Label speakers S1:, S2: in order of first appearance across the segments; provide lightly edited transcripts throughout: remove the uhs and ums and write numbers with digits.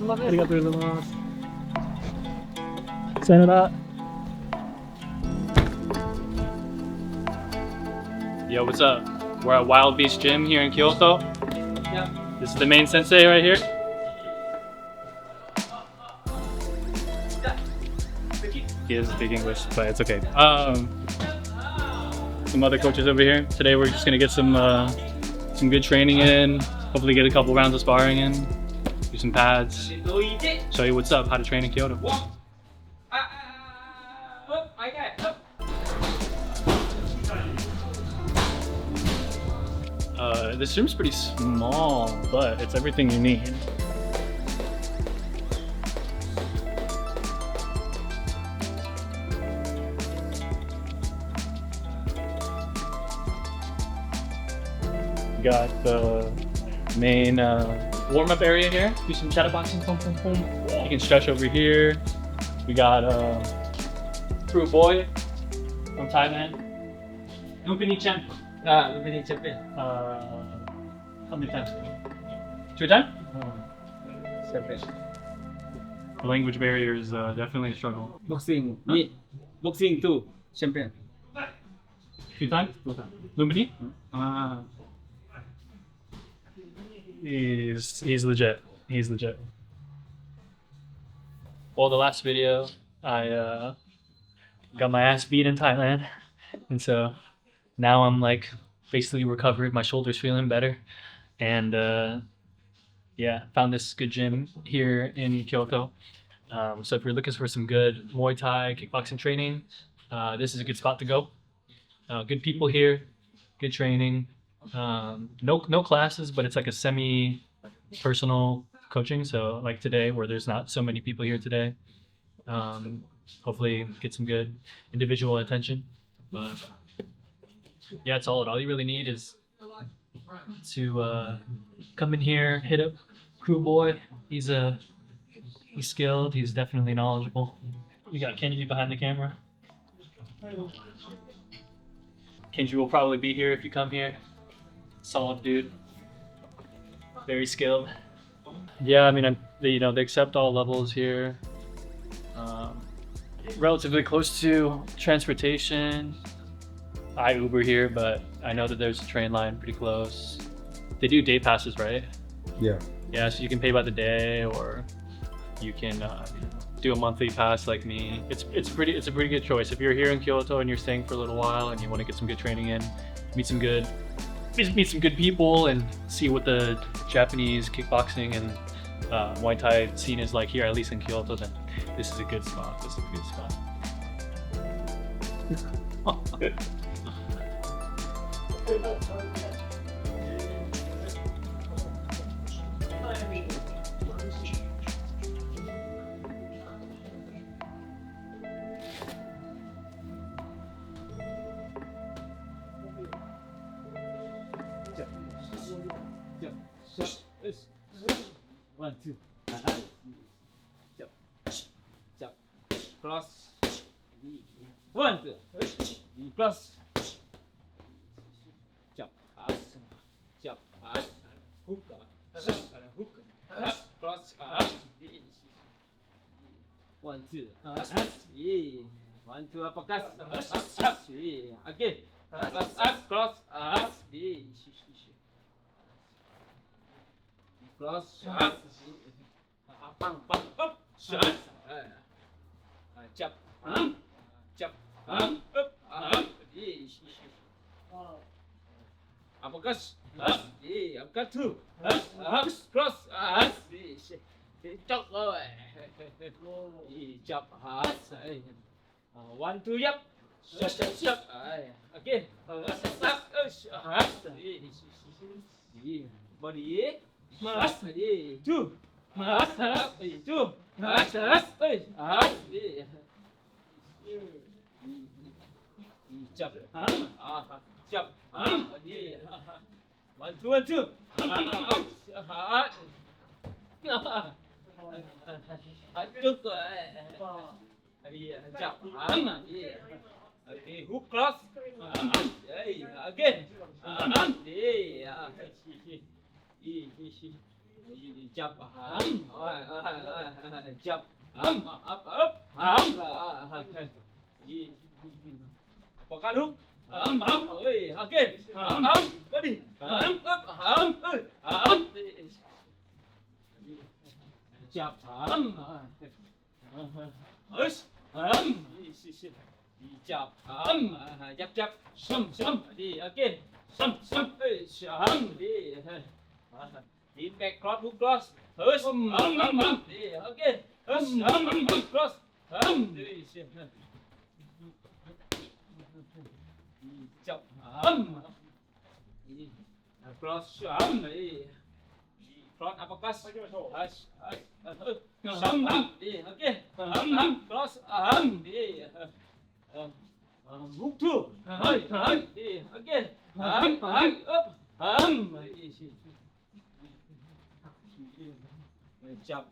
S1: Arigatou gozaimasu. Sayonara. Yo, what's up? We're at Wild Beast Gym here in Kyoto. Yeah. This is the main sensei right here. He doesn't speak English, but it's okay. Some other coaches over here. Today we're just gonna get some good training in. Hopefully get a couple rounds of sparring in. Do some pads. Show you what's up, how to train in Kyoto. This gym's pretty small, but it's everything you need. Got the main warm-up area here. Do some shadow boxing. Boom, boom, boom. You can stretch over here. We got True Boy from Thailand. Lumpini Champ.
S2: Lumpini champion.
S1: How many times? 2 times?
S2: Champion.
S1: The language barrier is definitely a struggle.
S2: Boxing. Me. Boxing too. Champion.
S1: 2 times? 2 times. Lumpini? He's legit. He's legit. Well, the last video, I got my ass beat in Thailand, and so now I'm like basically recovered. My shoulder's feeling better, and yeah, found this good gym here in Kyoto. So if you're looking for some good Muay Thai kickboxing training, this is a good spot to go. Good people here, good training. No classes, but it's like a semi-personal coaching. So like today, where there's not so many people here today, hopefully get some good individual attention. But yeah, it's solid. All you really need is to come in here, hit up Crew Boy. He's skilled. He's definitely knowledgeable. We got Kenji behind the camera. Kenji will probably be here if you come here. Solid dude. Very skilled. Yeah, I mean, they accept all levels here. Relatively close to transportation. I Uber here, but I know that there's a train line pretty close. They do day passes, right?
S3: Yeah.
S1: Yeah, so you can pay by the day, or you can do a monthly pass like me. It's a pretty good choice. If you're here in Kyoto and you're staying for a little while and you want to get some good training in, meet some good people, and see what the Japanese kickboxing and Muay Thai scene is like here, at least in Kyoto, then this is a good spot. This is a good spot.
S2: One, two. Jump. Cross. One, two. Cross. Jump. Jump. Hook. Hook. Cross. One, two. One, two. Uppercut. Again. Cross. Cross. Bang, bang, up. Shot. Jump. Jump. Up. Uppercut. Uppercut two. Cross. Chop rồi. Chop. One, two, yep. Shot. Again. Body. Two. Two. Chop. Chop. One, two, one, two. Trước rồi. Chop. Hook cross. Again. chập chập bỏ cá đúng ơi ok có đi chập chập chập đi ok đi in back cross hook cross đi ok cross chập cross đi cross uppercut đi ok cross đi hook two đi ok up chập chập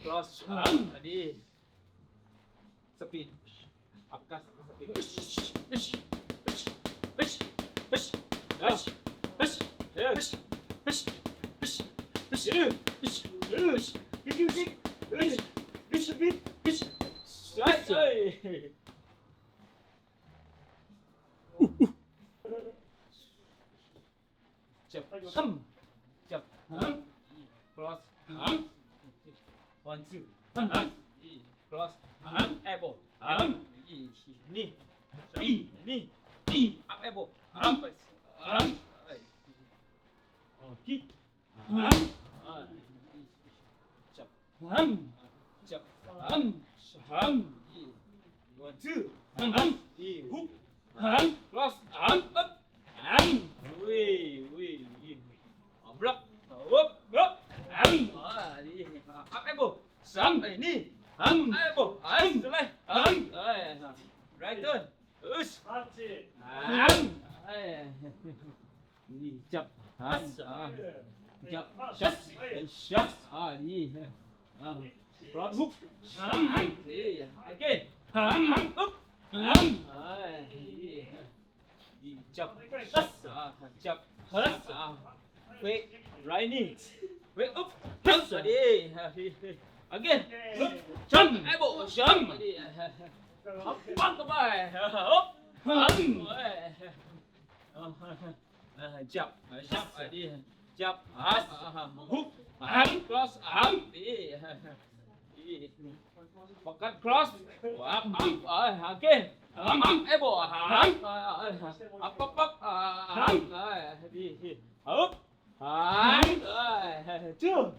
S2: cross đi speed uppercut chập chập cross one two cross elbow knee up elbow kick chập chập one two hook cross up block block đi up elbow sắm knee elbow right turn đi chập chập shot đi front hook đi again up đi chập chập wait right knee wait up đi again jump elbow jump đi bắt các bạn chập đi chập hook cross đi pocket cross up again elbow up đi up two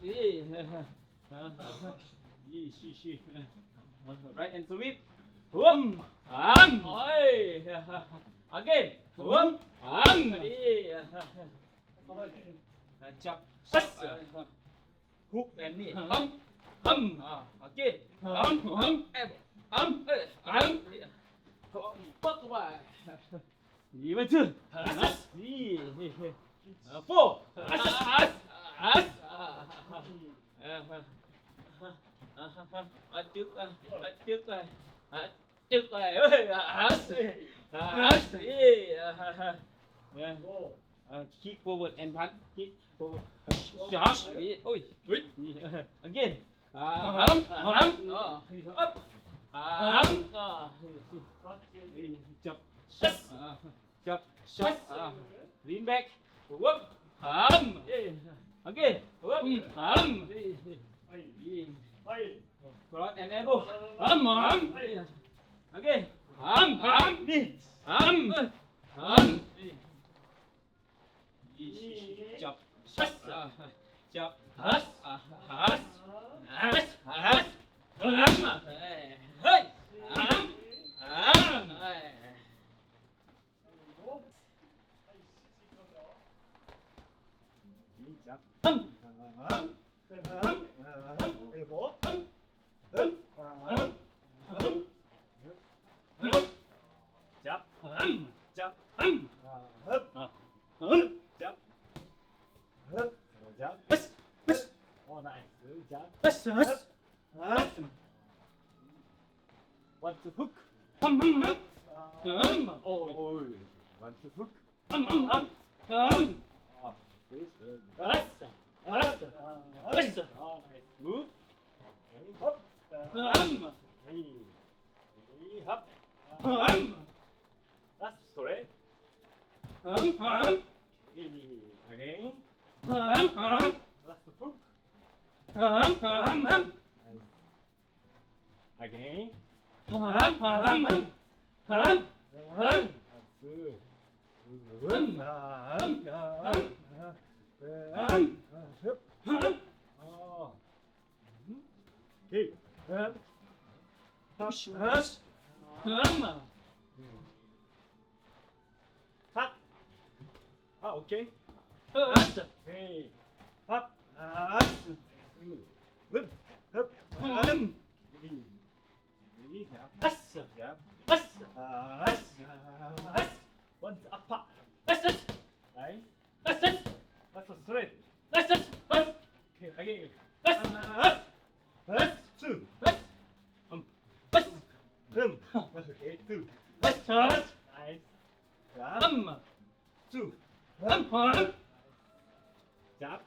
S2: đi right and sweep again đi chập hook and knee again bắt các bạn đi bên trên đi four trước này kick forward and punch kick forward shot ôi again up chập chập shot lean back whoop again whoop cross and elbow again đi chập chập One to hook. Oh, one to hook. 알았어. 무. 헙. 헙. That's straight. Again. That's the hook. Again. Okay. Hey. Up. Whip. Up. One up. Right. That's a straight. Okay, again. Two. Okay, two. Nice. Two. Jab.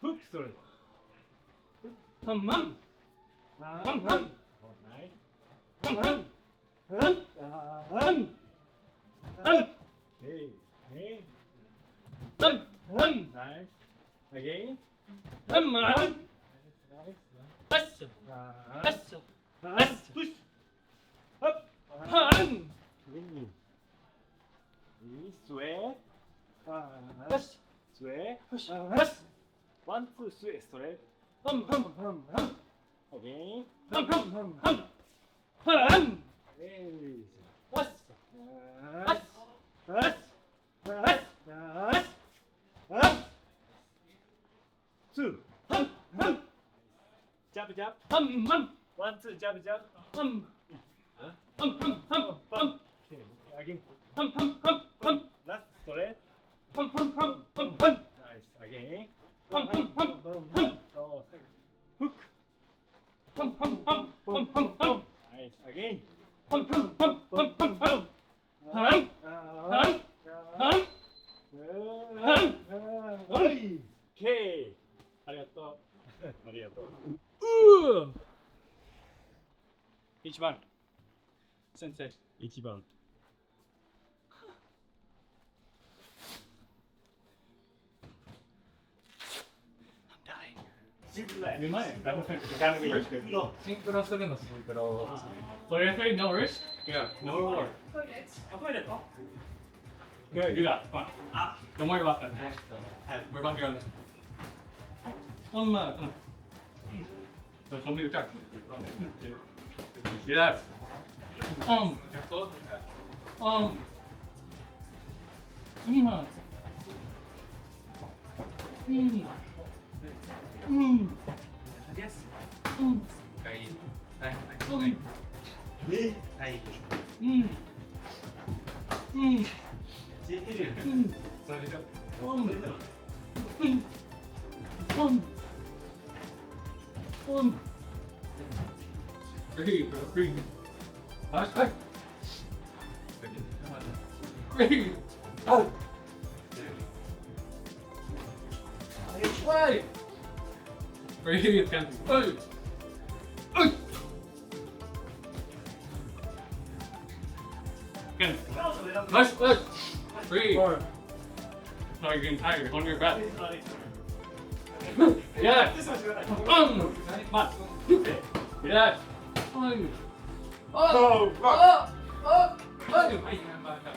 S2: Hook straight. Nice. Hey. Nice. Again. Nice. Push. Up. Sway. Sway. One, two, three. Straight. Again. Two. Jab. One, two, jab. Okay, again. Last straight. Nice. Again. Oh, hook. Nice. Again. Okay. Arigato. Ichiban. Sensei. Ichiban.
S1: Synchroするのシンクロ。So you're afraid no worse? Yeah, no more. Good, do that. Come on. Don't worry about that. We're about to go on this. Come on. So show me the check. Yes. Come on. Yes. Breathe, Kenji. Nice. Breathe. No, you're getting tired. You're holding your breath. Yeah. Come on. Yeah. Oh.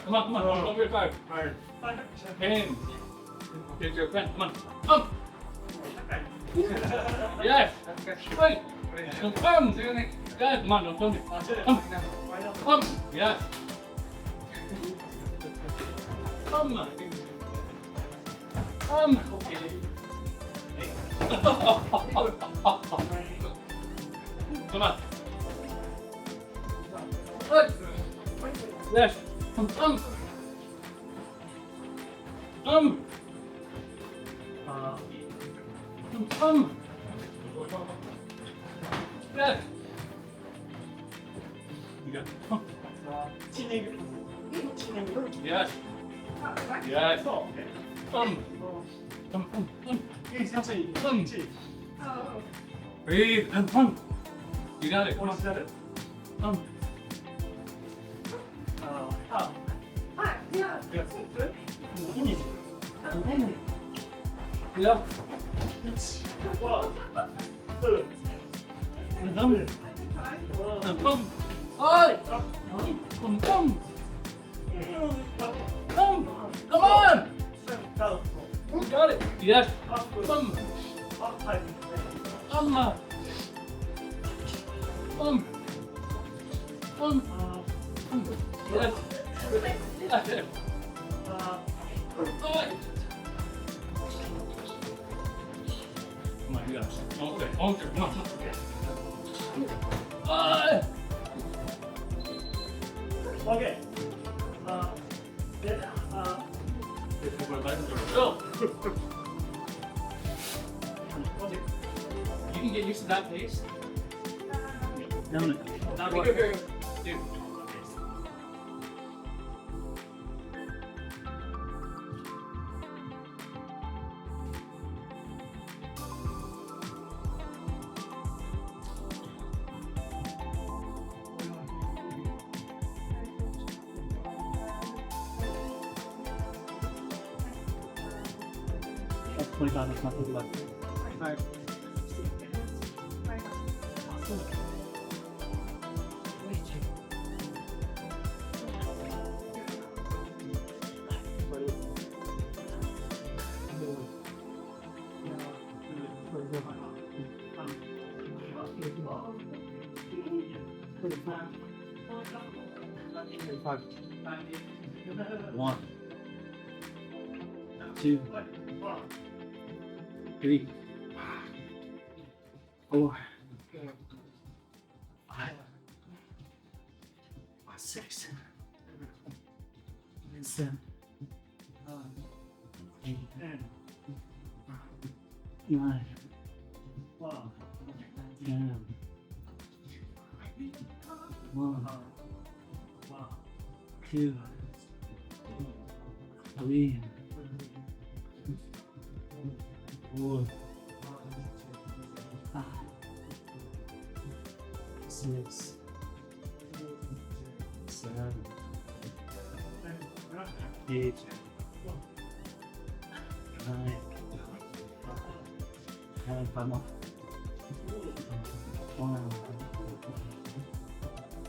S1: Come on. Don't be tired. Hands. Get your friend. Come on. Yes. Wait. Yes. Come on. Don't film me. Yes. Come on. Come on. Yes. Yes. You got. Yes.
S2: Yes. Breathe. You got it. Come on. Yeah. Come on! You got it. Yes. Yes. That's it. Oh my gosh. Okay. Come on.
S3: Okay.
S2: Go. You can get used to that pace. Here. Dude.
S3: That's 25, that's not 35. One, two, three, 4, 5, 6, 7, 8, 9, 10. 1, 2, 3, 4, 5, 6, 7, 8, 9, 10, 5 more. 1,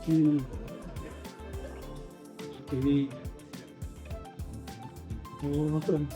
S3: 2, 3, 4, 1,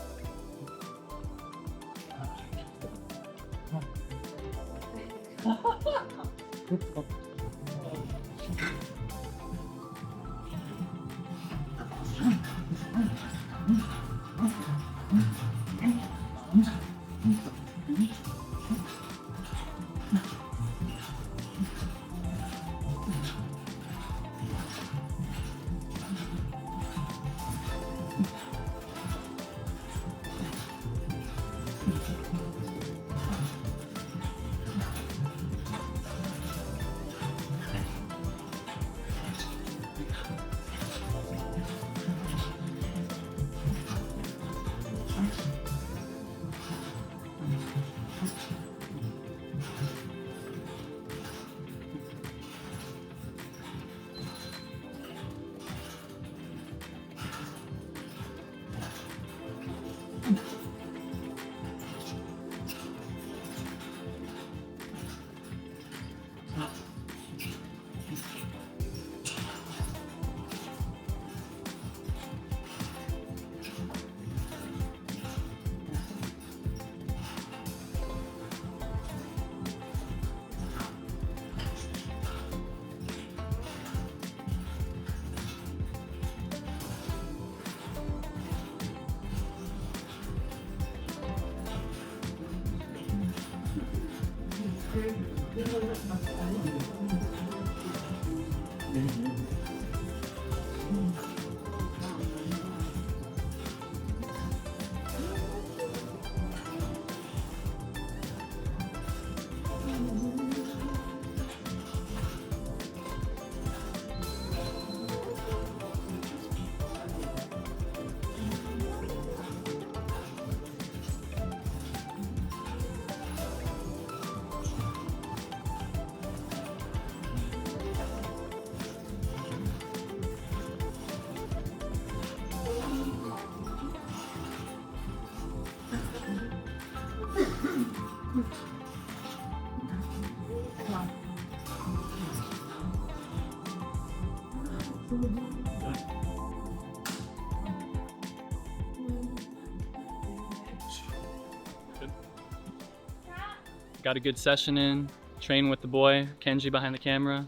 S1: Got a good session in, train with the boy, Kenji behind the camera.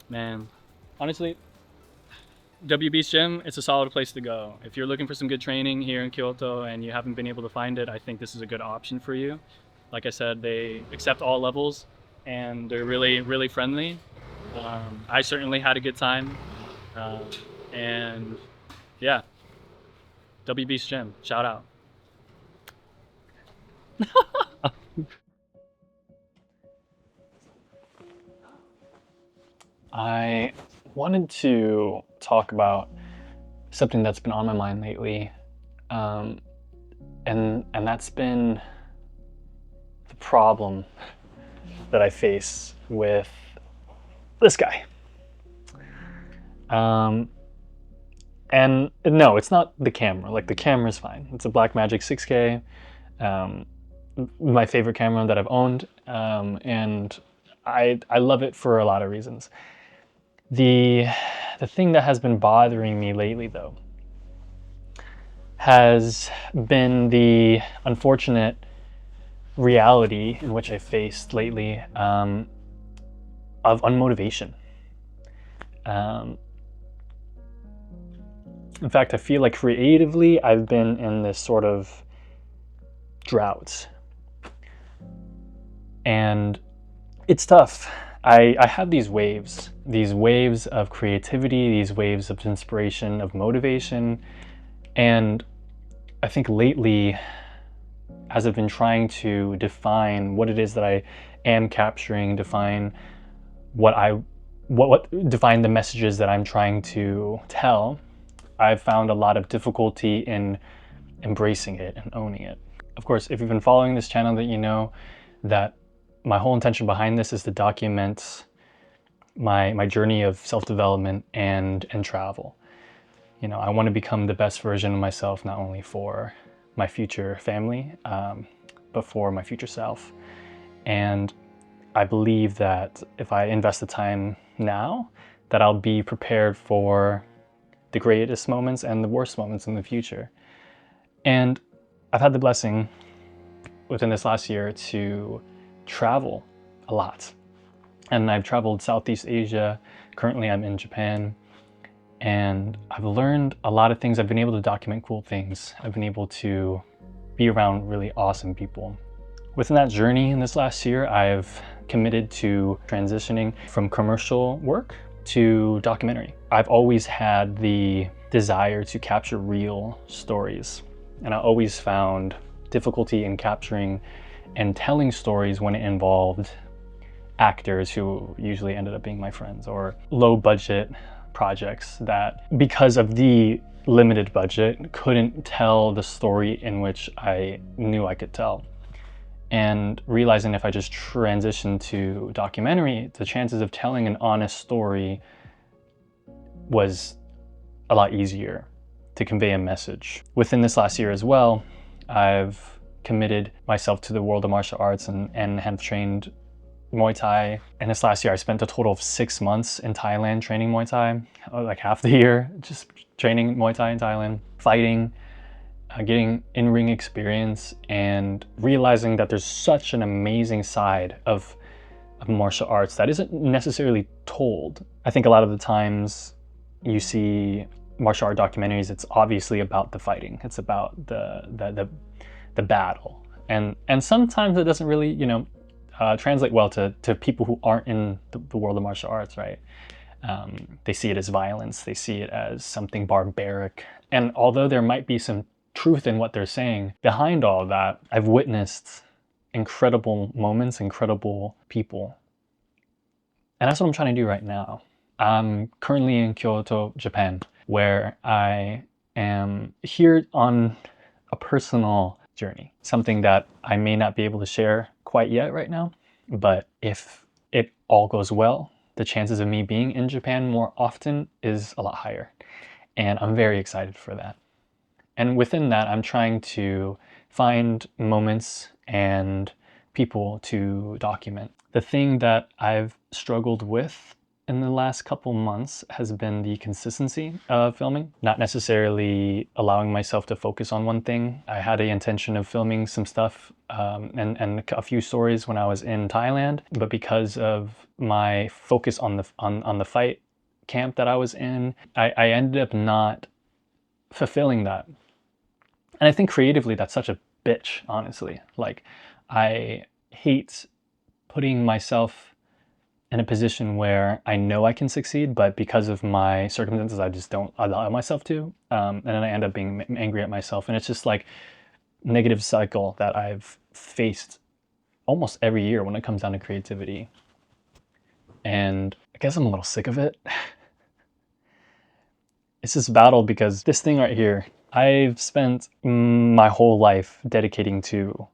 S1: Man, honestly, WB's Gym, it's a solid place to go. If you're looking for some good training here in Kyoto and you haven't been able to find it, I think this is a good option for you. Like I said, they accept all levels and they're really, really friendly. I certainly had a good time. And yeah, WB's Gym, shout out. I wanted to talk about something that's been on my mind lately, and that's been the problem that I face with this guy. And no, it's not the camera. Like, the camera's fine. It's a Blackmagic 6K, my favorite camera that I've owned, and I love it for a lot of reasons. The thing that has been bothering me lately, though, has been the unfortunate reality in which I faced lately of unmotivation. In fact, I feel like creatively I've been in this sort of drought. And it's tough. I have these waves of creativity, these waves of inspiration, of motivation. And I think lately, as I've been trying to define what it is that I am capturing, define define the messages that I'm trying to tell, I've found a lot of difficulty in embracing it and owning it. Of course, if you've been following this channel, that you know that my whole intention behind this is to document my journey of self-development and travel. You know, I want to become the best version of myself, not only for my future family, but for my future self. And I believe that if I invest the time now, that I'll be prepared for the greatest moments and the worst moments in the future. And I've had the blessing within this last year to travel a lot. And I've traveled Southeast Asia. Currently I'm in Japan. And I've learned a lot of things. I've been able to document cool things. I've been able to be around really awesome people. Within that journey in this last year, I've committed to transitioning from commercial work to documentary. I've always had the desire to capture real stories. And I always found difficulty in capturing and telling stories when it involved actors who usually ended up being my friends, or low budget projects that, because of the limited budget, couldn't tell the story in which I knew I could tell. And realizing if I just transitioned to documentary, the chances of telling an honest story was a lot easier to convey a message. Within this last year as well, I've committed myself to the world of martial arts and have trained Muay Thai. And this last year, I spent a total of 6 months in Thailand training Muay Thai, like half the year just training Muay Thai in Thailand, fighting, getting in-ring experience, and realizing that there's such an amazing side of martial arts that isn't necessarily told. I think a lot of the times you see martial art documentaries, it's obviously about the fighting. It's about the battle. And sometimes it doesn't really, translate well to people who aren't in the world of martial arts, right? They see it as violence. They see it as something barbaric. And although there might be some truth in what they're saying, behind all of that, I've witnessed incredible moments, incredible people. And that's what I'm trying to do right now. I'm currently in Kyoto, Japan, where I am here on a personal journey, something that I may not be able to share quite yet right now, but if it all goes well, the chances of me being in Japan more often is a lot higher. And I'm very excited for that. And within that, I'm trying to find moments and people to document. The thing that I've struggled with in the last couple months has been the consistency of filming, not necessarily allowing myself to focus on one thing. I had the intention of filming some stuff and a few stories when I was in Thailand, but because of my focus on the fight camp that I was in, I ended up not fulfilling that. And I think creatively that's such a bitch, honestly. Like, I hate putting myself in a position where I know I can succeed, but because of my circumstances, I just don't allow myself to. And then I end up being angry at myself. And it's just like negative cycle that I've faced almost every year when it comes down to creativity. And I guess I'm a little sick of it. It's this battle because this thing right here, I've spent my whole life dedicating to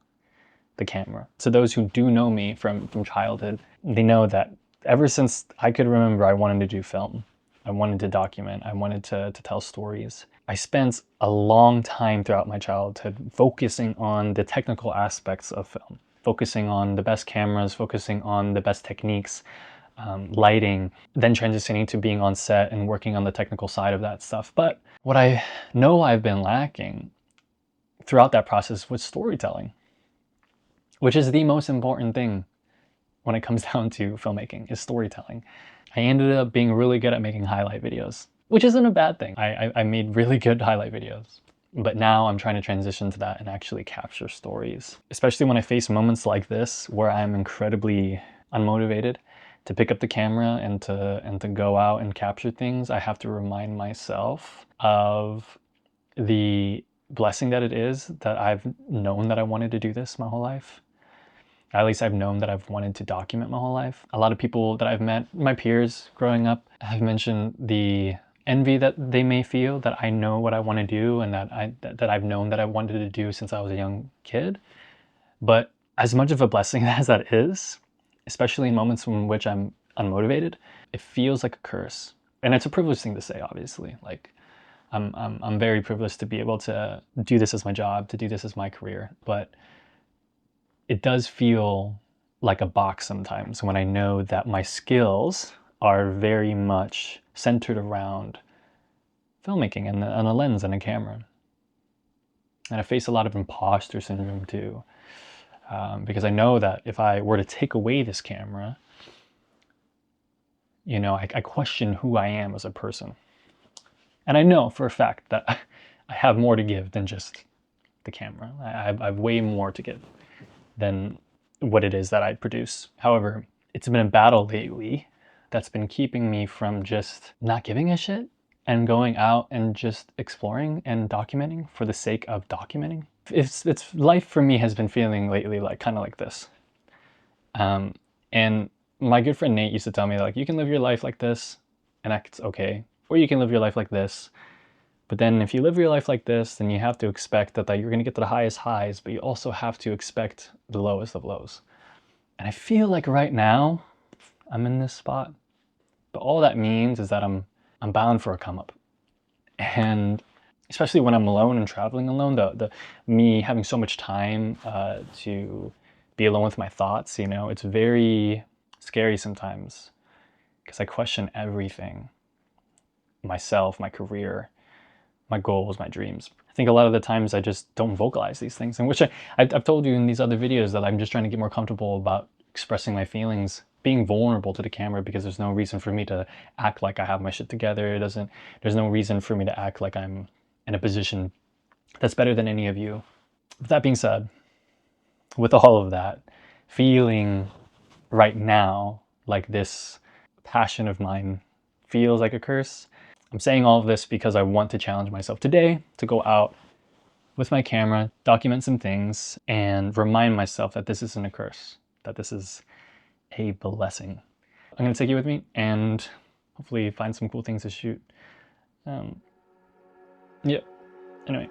S1: the camera. So those who do know me from childhood, they know that ever since I could remember, I wanted to do film. I wanted to document. I wanted to tell stories. I spent a long time throughout my childhood focusing on the technical aspects of film, focusing on the best cameras, focusing on the best techniques, lighting, then transitioning to being on set and working on the technical side of that stuff. But what I know I've been lacking throughout that process was storytelling, which is the most important thing when it comes down to filmmaking, is storytelling. I ended up being really good at making highlight videos, which isn't a bad thing. I made really good highlight videos, but now I'm trying to transition to that and actually capture stories, especially when I face moments like this where I'm incredibly unmotivated to pick up the camera and to go out and capture things. I have to remind myself of the blessing that it is that I've known that I wanted to do this my whole life. At least I've known that I've wanted to document my whole life. A lot of people that I've met, my peers growing up, have mentioned the envy that they may feel that I know what I want to do and that I've known that I wanted to do since I was a young kid. But as much of a blessing as that is, especially in moments in which I'm unmotivated, it feels like a curse. And it's a privileged thing to say, obviously. Like, I'm very privileged to be able to do this as my job, to do this as my career. But it does feel like a box sometimes when I know that my skills are very much centered around filmmaking and a lens and a camera. And I face a lot of imposter syndrome too, because I know that if I were to take away this camera, you know, I question who I am as a person. And I know for a fact that I have more to give than just the camera. I have way more to give than what it is that I produce. However, it's been a battle lately that's been keeping me from just not giving a shit and going out and just exploring and documenting for the sake of documenting. It's life for me has been feeling lately like kind of like this. And my good friend Nate used to tell me, like, you can live your life like this and that's okay, or you can live your life like this. But then if you live your life like this, then you have to expect that you're going to get to the highest highs, but you also have to expect the lowest of lows. And I feel like right now I'm in this spot, but all that means is that I'm bound for a come up. And especially when I'm alone and traveling alone, the me having so much time to be alone with my thoughts, you know, it's very scary sometimes because I question everything. Myself, my career, my goals, my dreams. I think a lot of the times I just don't vocalize these things, and which I've told you in these other videos that I'm just trying to get more comfortable about expressing my feelings, being vulnerable to the camera, because there's no reason for me to act like I have my shit together. There's no reason for me to act like I'm in a position that's better than any of you. With that being said, with all of that, feeling right now like this passion of mine feels like a curse, I'm saying all of this because I want to challenge myself today to go out with my camera, document some things, and remind myself that this isn't a curse, that this is a blessing. I'm gonna take you with me and hopefully find some cool things to shoot. Yeah, anyway.